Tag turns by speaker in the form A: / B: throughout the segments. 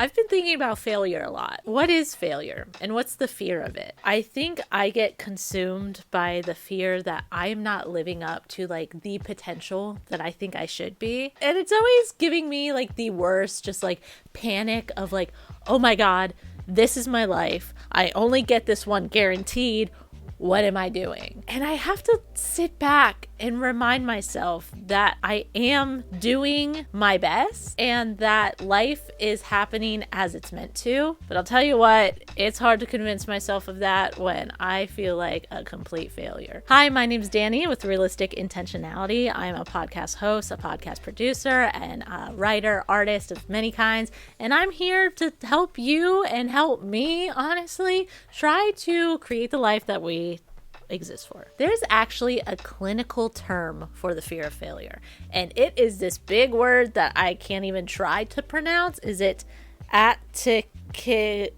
A: I've been thinking about failure a lot. What is failure and what's the fear of it? I think I get consumed by the fear that I'm not living up to like the potential that I think I should be. And it's always giving me like the worst, just like panic of like, oh my God, this is my life. I only get this one guaranteed. What am I doing? And I have to sit back and remind myself that I am doing my best and that life is happening as it's meant to. But I'll tell you what, it's hard to convince myself of that when I feel like a complete failure. Hi, my name's Danny with Realistic Intentionality. I'm a podcast host, a podcast producer, and a writer, artist of many kinds. And I'm here to help you and help me, honestly, try to create the life that we exist for. There's actually a clinical term for the fear of failure, and it is this big word that I can't even try to pronounce. Is it atichiphobia?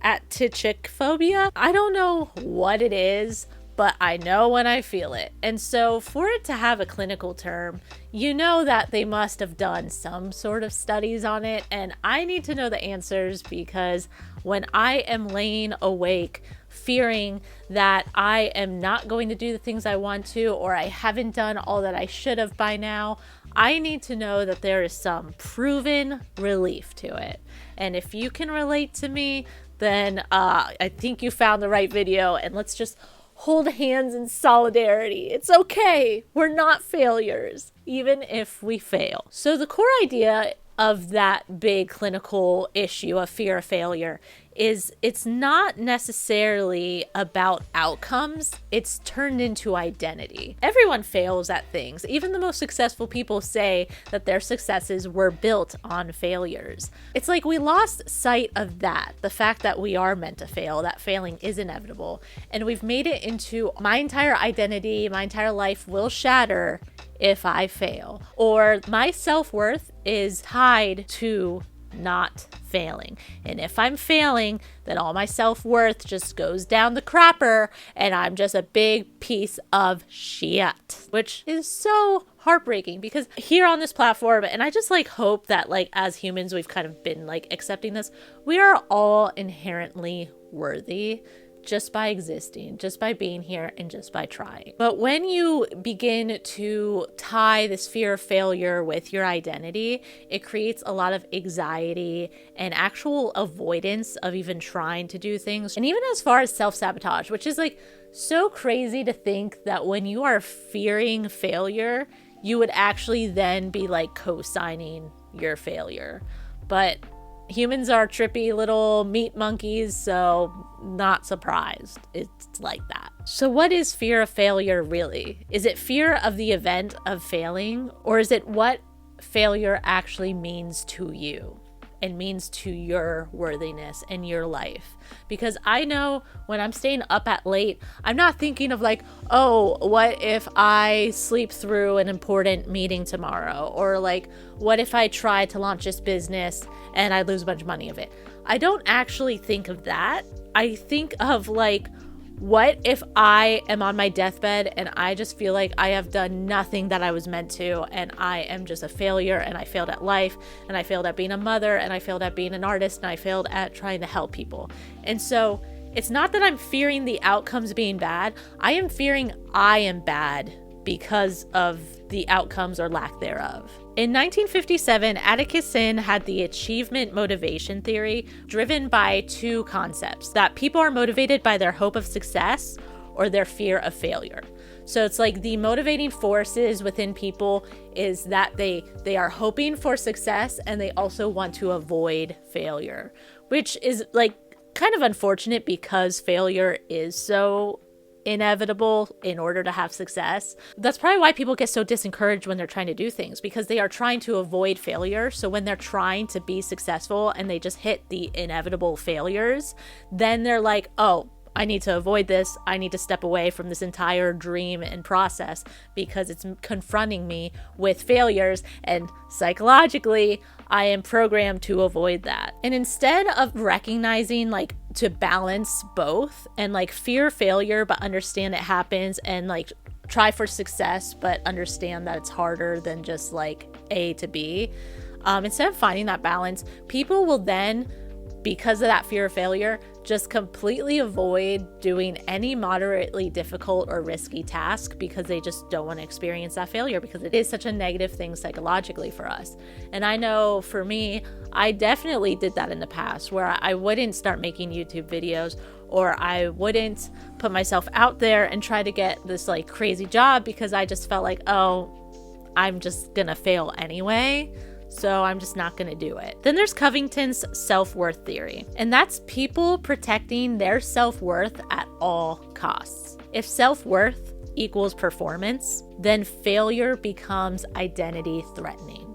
A: Atichiphobia? I don't know what it is, but I know when I feel it. And so for it to have a clinical term, you know that they must have done some sort of studies on it, and I need to know the answers because when I am laying awake fearing that I am not going to do the things I want to, or I haven't done all that I should have by now, I need to know that there is some proven relief to it. And if you can relate to me, then I think you found the right video, and let's just hold hands in solidarity. It's okay. We're not failures, even if we fail. So the core idea of that big clinical issue of fear of failure is it's not necessarily about outcomes. It's turned into identity. Everyone fails at things. Even the most successful people say that their successes were built on failures. It's like we lost sight of that, the fact that we are meant to fail, that failing is inevitable. And we've made it into my entire identity, my entire life will shatter if I fail. Or my self-worth is tied to not failing. And if I'm failing, then all my self-worth just goes down the crapper and I'm just a big piece of shit, which is so heartbreaking because here on this platform, and I just like hope that like as humans, we've kind of been like accepting this, we are all inherently worthy just by existing, just by being here, and just by trying. But when you begin to tie this fear of failure with your identity, it creates a lot of anxiety and actual avoidance of even trying to do things. And even as far as self-sabotage, which is like so crazy to think that when you are fearing failure, you would actually then be like co-signing your failure. But humans are trippy little meat monkeys, so not surprised it's like that. So what is fear of failure really? Is it fear of the event of failing, or is it what failure actually means to you and means to your worthiness and your life? Because I know when I'm staying up at late, I'm not thinking of like, oh, what if I sleep through an important meeting tomorrow? Or like, what if I try to launch this business and I lose a bunch of money of it? I don't actually think of that. I think of like, what if I am on my deathbed and I just feel like I have done nothing that I was meant to, and I am just a failure, and I failed at life, and I failed at being a mother, and I failed at being an artist, and I failed at trying to help people. And so it's not that I'm fearing the outcomes being bad. I am fearing I am bad because of the outcomes or lack thereof. In 1957, Atkinson had the achievement motivation theory driven by two concepts: that people are motivated by their hope of success or their fear of failure. So it's like the motivating forces within people is that they are hoping for success and they also want to avoid failure, which is like kind of unfortunate because failure is so inevitable in order to have success. That's probably why people get so disencouraged when they're trying to do things, because they are trying to avoid failure. So when they're trying to be successful and they just hit the inevitable failures, then they're like, oh, I need to avoid this. I need to step away from this entire dream and process because it's confronting me with failures, and psychologically I am programmed to avoid that. And instead of recognizing like to balance both and like fear failure but understand it happens, and like try for success but understand that it's harder than just like A to B, instead of finding that balance, people will then, because of that fear of failure, just completely avoid doing any moderately difficult or risky task because they just don't want to experience that failure, because it is such a negative thing psychologically for us. And I know for me, I definitely did that in the past, where I wouldn't start making YouTube videos, or I wouldn't put myself out there and try to get this like crazy job because I just felt like, oh, I'm just gonna fail anyway, so I'm just not going to do it. Then there's Covington's self-worth theory, and that's people protecting their self-worth at all costs. If self-worth equals performance, then failure becomes identity threatening.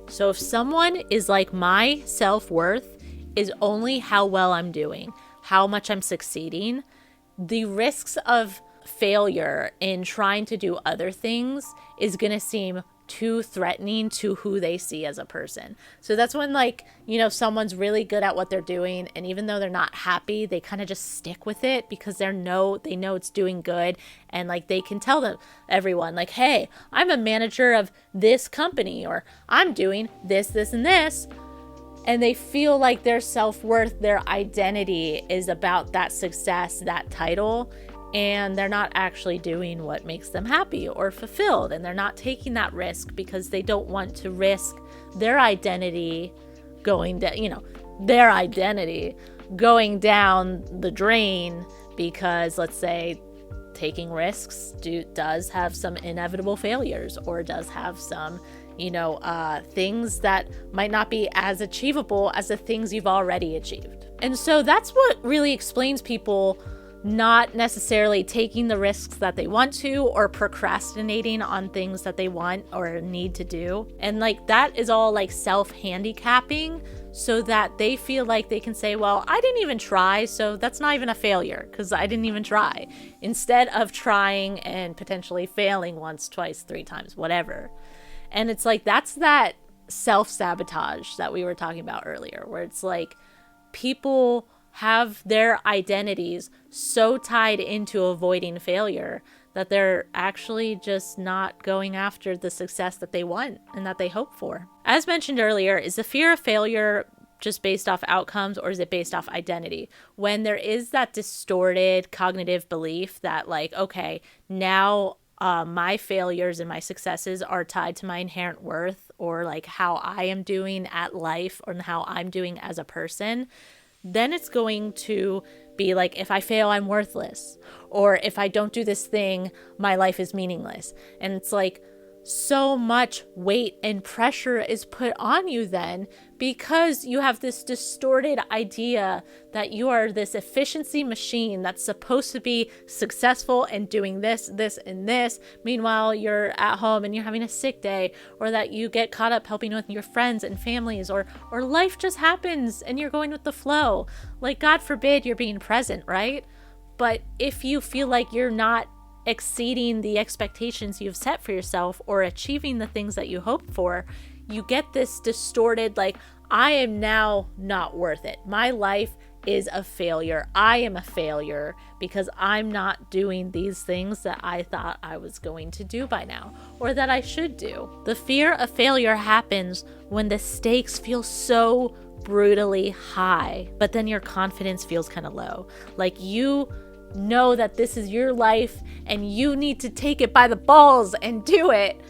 A: So if someone is like, my self-worth is only how well I'm doing, how much I'm succeeding, the risks of failure in trying to do other things is going to seem too threatening to who they see as a person. So that's when, like, you know, someone's really good at what they're doing, and even though they're not happy, they kind of just stick with it because they know it's doing good, and like they can tell everyone like, hey, I'm a manager of this company, or I'm doing this, and this. And they feel like their self-worth, their identity is about that success, that title, and they're not actually doing what makes them happy or fulfilled. And they're not taking that risk because they don't want to risk their identity going down, their identity going down the drain, because let's say taking risks does have some inevitable failures, or does have some, things that might not be as achievable as the things you've already achieved. And so that's what really explains people not necessarily taking the risks that they want to, or procrastinating on things that they want or need to do. And like that is all like self-handicapping, so that they feel like they can say, well, I didn't even try, so that's not even a failure because I didn't even try, instead of trying and potentially failing once, twice, 3 times, whatever. And it's like, that's that self-sabotage that we were talking about earlier, where it's like people have their identities so tied into avoiding failure that they're actually just not going after the success that they want and that they hope for. As mentioned earlier, is the fear of failure just based off outcomes, or is it based off identity? When there is that distorted cognitive belief that like, okay, now my failures and my successes are tied to my inherent worth, or like how I am doing at life, or how I'm doing as a person, then it's going to be like, if I fail, I'm worthless. Or if I don't do this thing, my life is meaningless. And it's like, so much weight and pressure is put on you then, because you have this distorted idea that you are this efficiency machine that's supposed to be successful and doing this, and this. Meanwhile, you're at home and you're having a sick day, or that you get caught up helping with your friends and families, or life just happens and you're going with the flow. Like, God forbid you're being present, right? But if you feel like you're not exceeding the expectations you've set for yourself, or achieving the things that you hope for, you get this distorted, like, I am now not worth it. My life is a failure. I am a failure because I'm not doing these things that I thought I was going to do by now, or that I should do. The fear of failure happens when the stakes feel so brutally high, but then your confidence feels kind of low. Like, you know that this is your life and you need to take it by the balls and do it,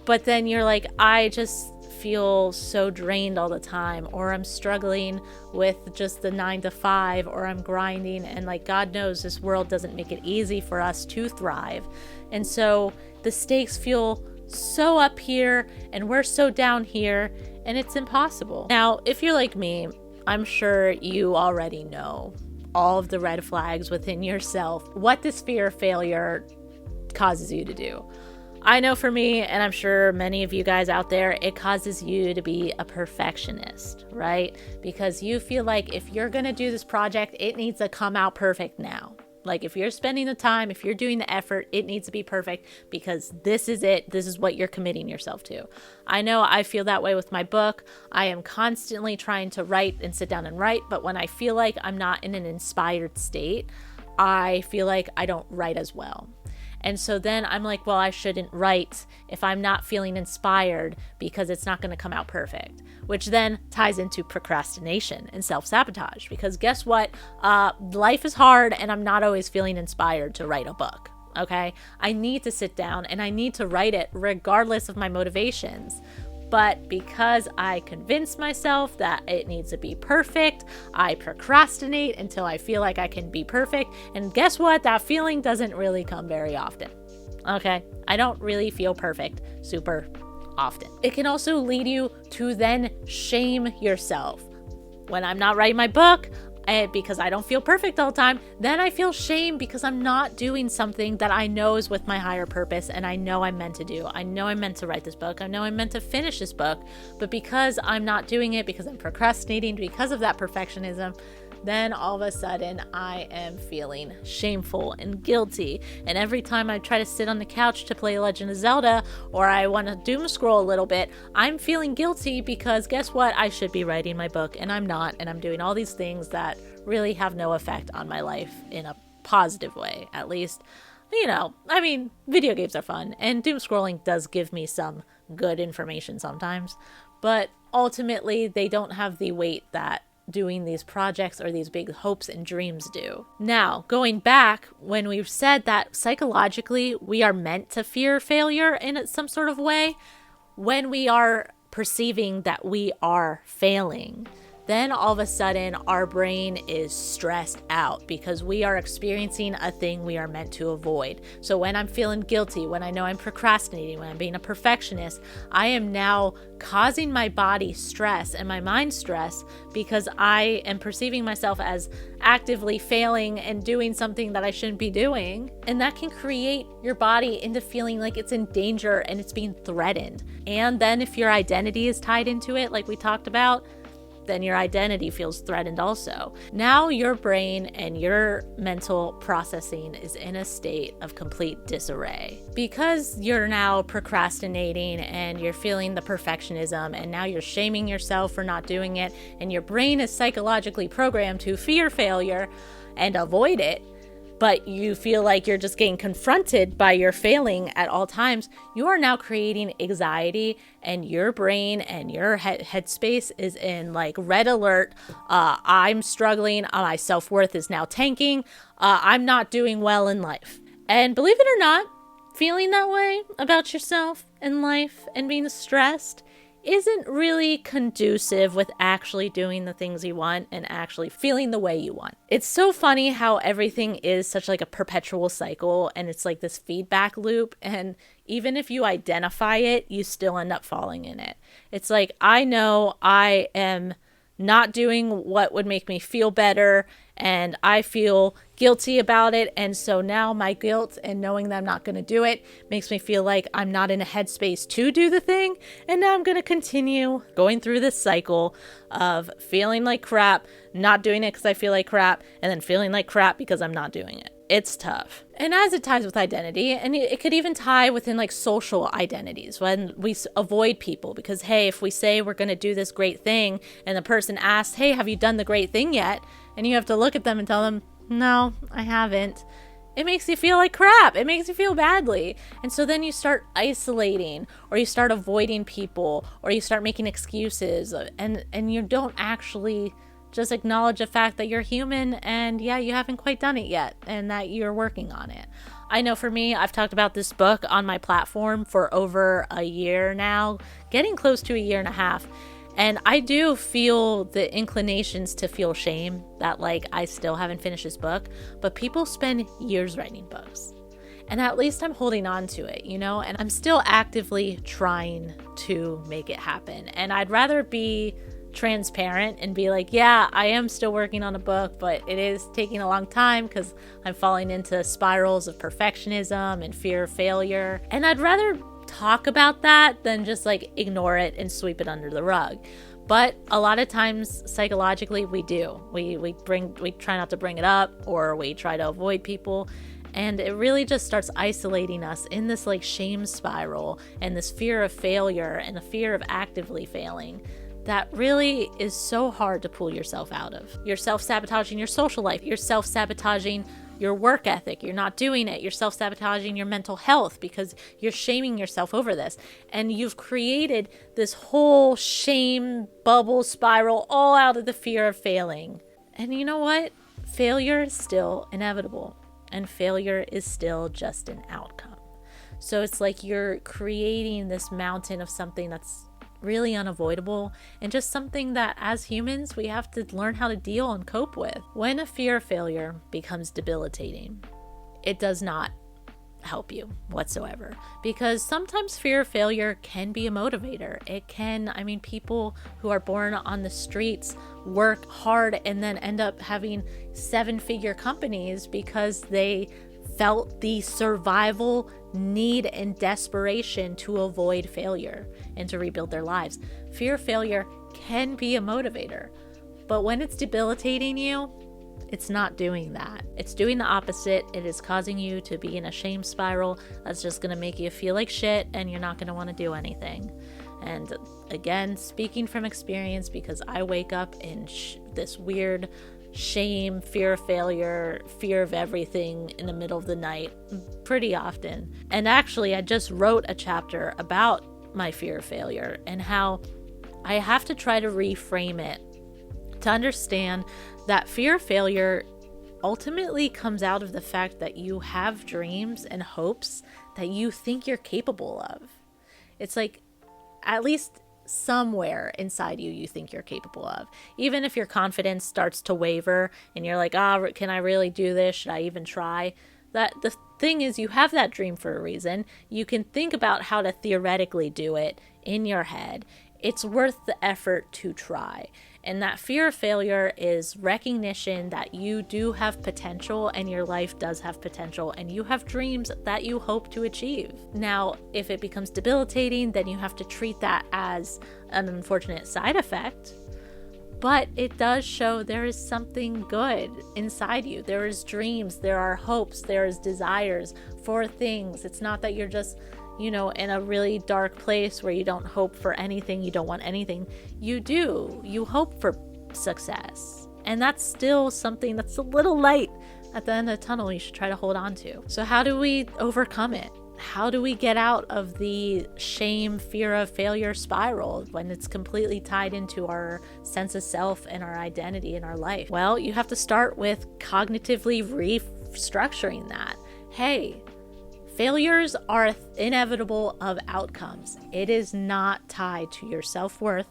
A: but then you're like, I just feel so drained all the time, or I'm struggling with just the 9 to 5, or I'm grinding, and like, God knows this world doesn't make it easy for us to thrive. And so the stakes feel so up here and we're so down here, and it's impossible. Now, if you're like me, I'm sure you already know all of the red flags within yourself, what this fear of failure causes you to do. I know for me, and I'm sure many of you guys out there, it causes you to be a perfectionist, right? Because you feel like if you're going to do this project, it needs to come out perfect now. Like, if you're spending the time, if you're doing the effort, it needs to be perfect, because this is it. This is what you're committing yourself to. I know I feel that way with my book. I am constantly trying to write and sit down and write, but when I feel like I'm not in an inspired state, I feel like I don't write as well. And so then I'm like, well, I shouldn't write if I'm not feeling inspired because it's not going to come out perfect, which then ties into procrastination and self-sabotage. Because guess what? Life is hard and I'm not always feeling inspired to write a book. Okay, I need to sit down and I need to write it regardless of my motivations. But because I convince myself that it needs to be perfect, I procrastinate until I feel like I can be perfect. And guess what? That feeling doesn't really come very often. Okay, I don't really feel perfect super often. It can also lead you to then shame yourself. When I'm not writing my book, because I don't feel perfect all the time, then I feel shame because I'm not doing something that I know is with my higher purpose and I know I'm meant to do. I know I'm meant to write this book. I know I'm meant to finish this book. But because I'm not doing it, because I'm procrastinating, because of that perfectionism, then all of a sudden I am feeling shameful and guilty. And every time I try to sit on the couch to play Legend of Zelda, or I want to doom scroll a little bit, I'm feeling guilty because guess what? I should be writing my book and I'm not. And I'm doing all these things that really have no effect on my life in a positive way, at least. I mean, video games are fun and doom scrolling does give me some good information sometimes, but ultimately they don't have the weight that doing these projects or these big hopes and dreams do. Now, going back, when we've said that psychologically we are meant to fear failure in some sort of way, when we are perceiving that we are failing, then all of a sudden our brain is stressed out because we are experiencing a thing we are meant to avoid. So when I'm feeling guilty, when I know I'm procrastinating, when I'm being a perfectionist, I am now causing my body stress and my mind stress because I am perceiving myself as actively failing and doing something that I shouldn't be doing. And that can create your body into feeling like it's in danger and it's being threatened. And then if your identity is tied into it, like we talked about, then your identity feels threatened also. Now your brain and your mental processing is in a state of complete disarray. Because you're now procrastinating and you're feeling the perfectionism and now you're shaming yourself for not doing it, and your brain is psychologically programmed to fear failure and avoid it, but you feel like you're just getting confronted by your failing at all times, you are now creating anxiety, and your brain and your headspace is in like red alert. I'm struggling. My self-worth is now tanking. I'm not doing well in life. And believe it or not, feeling that way about yourself and life and being stressed isn't really conducive with actually doing the things you want and actually feeling the way you want. It's so funny how everything is such like a perpetual cycle, and it's like this feedback loop, and even if you identify it, you still end up falling in it. It's like, I know I am not doing what would make me feel better, and I feel guilty about it, and so now my guilt and knowing that I'm not going to do it makes me feel like I'm not in a headspace to do the thing, and now I'm going to continue going through this cycle of feeling like crap, not doing it because I feel like crap, and then feeling like crap because I'm not doing it. It's tough. And as it ties with identity, and it could even tie within like social identities when we avoid people because, hey, if we say we're going to do this great thing and the person asks, hey, have you done the great thing yet? And you have to look at them and tell them, no, I haven't. It makes you feel like crap. It makes you feel badly. And so then you start isolating, or you start avoiding people, or you start making excuses, and you don't actually just acknowledge the fact that you're human and yeah, you haven't quite done it yet and that you're working on it. I know for me, I've talked about this book on my platform for over a year now, getting close to a year and a half. And I do feel the inclinations to feel shame that like I still haven't finished this book, but people spend years writing books. And at least I'm holding on to it, and I'm still actively trying to make it happen. And I'd rather be transparent and be like, yeah, I am still working on a book, but it is taking a long time because I'm falling into spirals of perfectionism and fear of failure. And I'd rather talk about that than just like ignore it and sweep it under the rug. But a lot of times psychologically we do. We try not to bring it up, or we try to avoid people. And it really just starts isolating us in this like shame spiral and this fear of failure and the fear of actively failing that really is so hard to pull yourself out of. You're self-sabotaging your social life. You're self-sabotaging your work ethic. You're not doing it. You're self-sabotaging your mental health because you're shaming yourself over this. And you've created this whole shame bubble spiral all out of the fear of failing. And you know what? Failure is still inevitable, and failure is still just an outcome. So it's like you're creating this mountain of something that's really unavoidable, and just something that as humans we have to learn how to deal and cope with. When a fear of failure becomes debilitating, it does not help you whatsoever, because sometimes fear of failure can be a motivator. It can, people who are born on the streets work hard and then end up having 7-figure companies because they felt the survival need and desperation to avoid failure and to rebuild their lives. Fear of failure can be a motivator, but when it's debilitating you, it's not doing that. It's doing the opposite. It is causing you to be in a shame spiral that's just going to make you feel like shit, and you're not going to want to do anything. And again, speaking from experience, because I wake up in this weird shame, fear of failure, fear of everything in the middle of the night pretty often. And actually, I just wrote a chapter about my fear of failure and how I have to try to reframe it to understand that fear of failure ultimately comes out of the fact that you have dreams and hopes that you think you're capable of. It's like, at least somewhere inside you think you're capable of. Even if your confidence starts to waver and you're like, can I really do this? Should I even try? That the thing is, you have that dream for a reason. You can think about how to theoretically do it in your head. It's worth the effort to try. And that fear of failure is recognition that you do have potential, and your life does have potential, and you have dreams that you hope to achieve. Now, if it becomes debilitating, then you have to treat that as an unfortunate side effect. But it does show there is something good inside you. There is dreams, there are hopes, there is desires for things. It's not that you're just in a really dark place where you don't hope for anything, you don't want anything. You do. You hope for success. And that's still something that's a little light at the end of the tunnel you should try to hold on to. So how do we overcome it? How do we get out of the shame, fear of failure spiral when it's completely tied into our sense of self and our identity in our life? Well, you have to start with cognitively restructuring that. Hey, failures are inevitable of outcomes. It is not tied to your self-worth.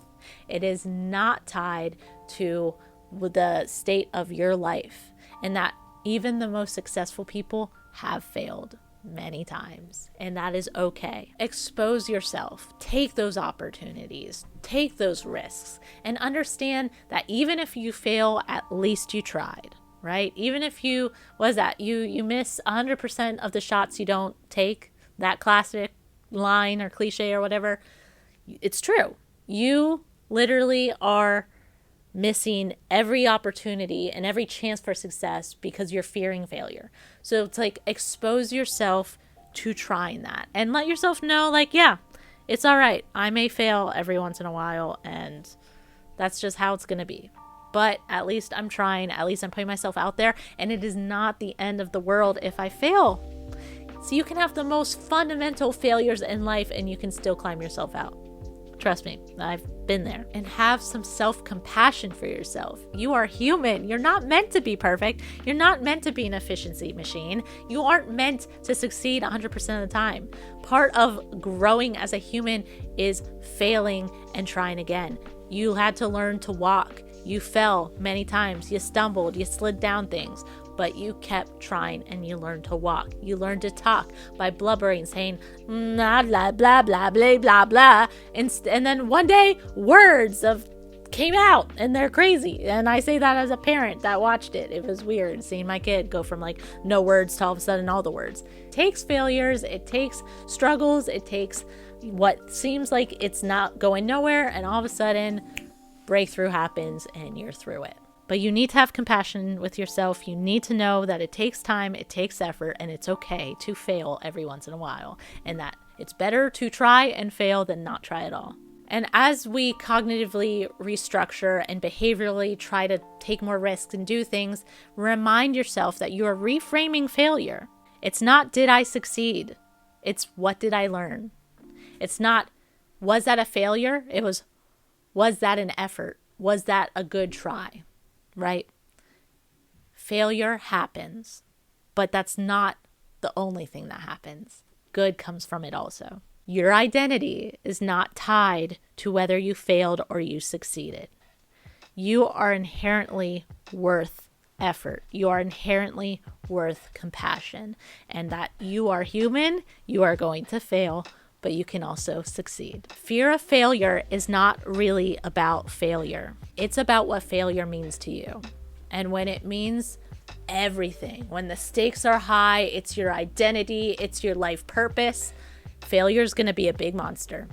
A: It is not tied to the state of your life. And that even the most successful people have failed many times. And that is okay. Expose yourself. Take those opportunities. Take those risks. And understand that even if you fail, at least you tried. Right? Even if you miss 100% of the shots you don't take, that classic line or cliche or whatever, it's true. You literally are missing every opportunity and every chance for success because you're fearing failure. So it's like, expose yourself to trying that and let yourself know, like, yeah, it's all right. I may fail every once in a while, and that's just how it's going to be. But at least I'm trying, at least I'm putting myself out there, and it is not the end of the world if I fail. So you can have the most fundamental failures in life and you can still climb yourself out. Trust me, I've been there. And have some self-compassion for yourself. You are human. You're not meant to be perfect. You're not meant to be an efficiency machine. You aren't meant to succeed 100% of the time. Part of growing as a human is failing and trying again. You had to learn to walk. You fell many times, you stumbled, you slid down things, but you kept trying and you learned to walk. You learned to talk by blubbering, saying, blah, blah, blah, blah, blah, blah, blah. And then one day, words came out and they're crazy. And I say that as a parent that watched it. It was weird seeing my kid go from like no words to all of a sudden all the words. It takes failures, it takes struggles, it takes what seems like it's not going nowhere, and all of a sudden, breakthrough happens and you're through it. But you need to have compassion with yourself. You need to know that it takes time, it takes effort, and it's okay to fail every once in a while. And that it's better to try and fail than not try at all. And as we cognitively restructure and behaviorally try to take more risks and do things, remind yourself that you are reframing failure. It's not, did I succeed? It's, what did I learn? It's not, was that a failure? It was that an effort? Was that a good try? Right? Failure happens, but that's not the only thing that happens. Good comes from it also. Your identity is not tied to whether you failed or you succeeded. You are inherently worth effort. You are inherently worth compassion, and that you are human, you are going to fail, but you can also succeed. Fear of failure is not really about failure. It's about what failure means to you. And when it means everything, when the stakes are high, it's your identity, it's your life purpose, failure is going to be a big monster.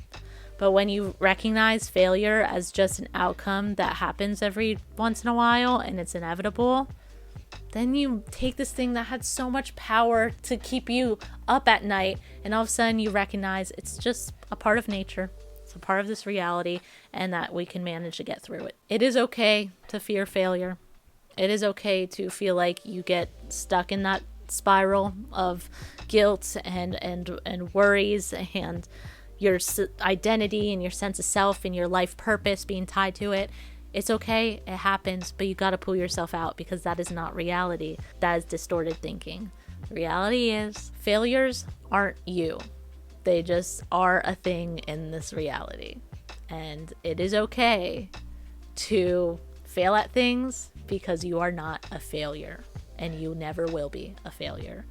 A: But when you recognize failure as just an outcome that happens every once in a while and it's inevitable, then you take this thing that had so much power to keep you up at night, and all of a sudden you recognize it's just a part of nature. It's a part of this reality, and that we can manage to get through it. It is okay to fear failure. It is okay to feel like you get stuck in that spiral of guilt and worries, and your identity and your sense of self and your life purpose being tied to it. It's okay, it happens, but you got to pull yourself out, because that is not reality. That is distorted thinking. Reality is failures aren't you. They just are a thing in this reality. And it is okay to fail at things, because you are not a failure, and you never will be a failure.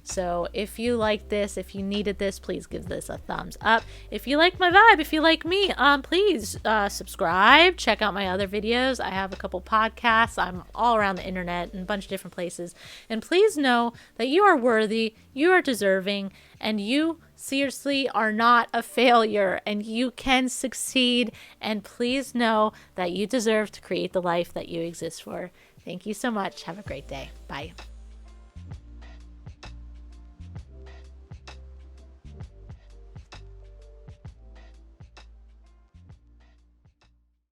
A: So if you like this, if you needed this, please give this a thumbs up. If you like my vibe, if you like me, please subscribe. Check out my other videos. I have a couple podcasts. I'm all around the internet in a bunch of different places. And please know that you are worthy, you are deserving, and you seriously are not a failure, and you can succeed. And please know that you deserve to create the life that you exist for. Thank you so much. Have a great day. Bye.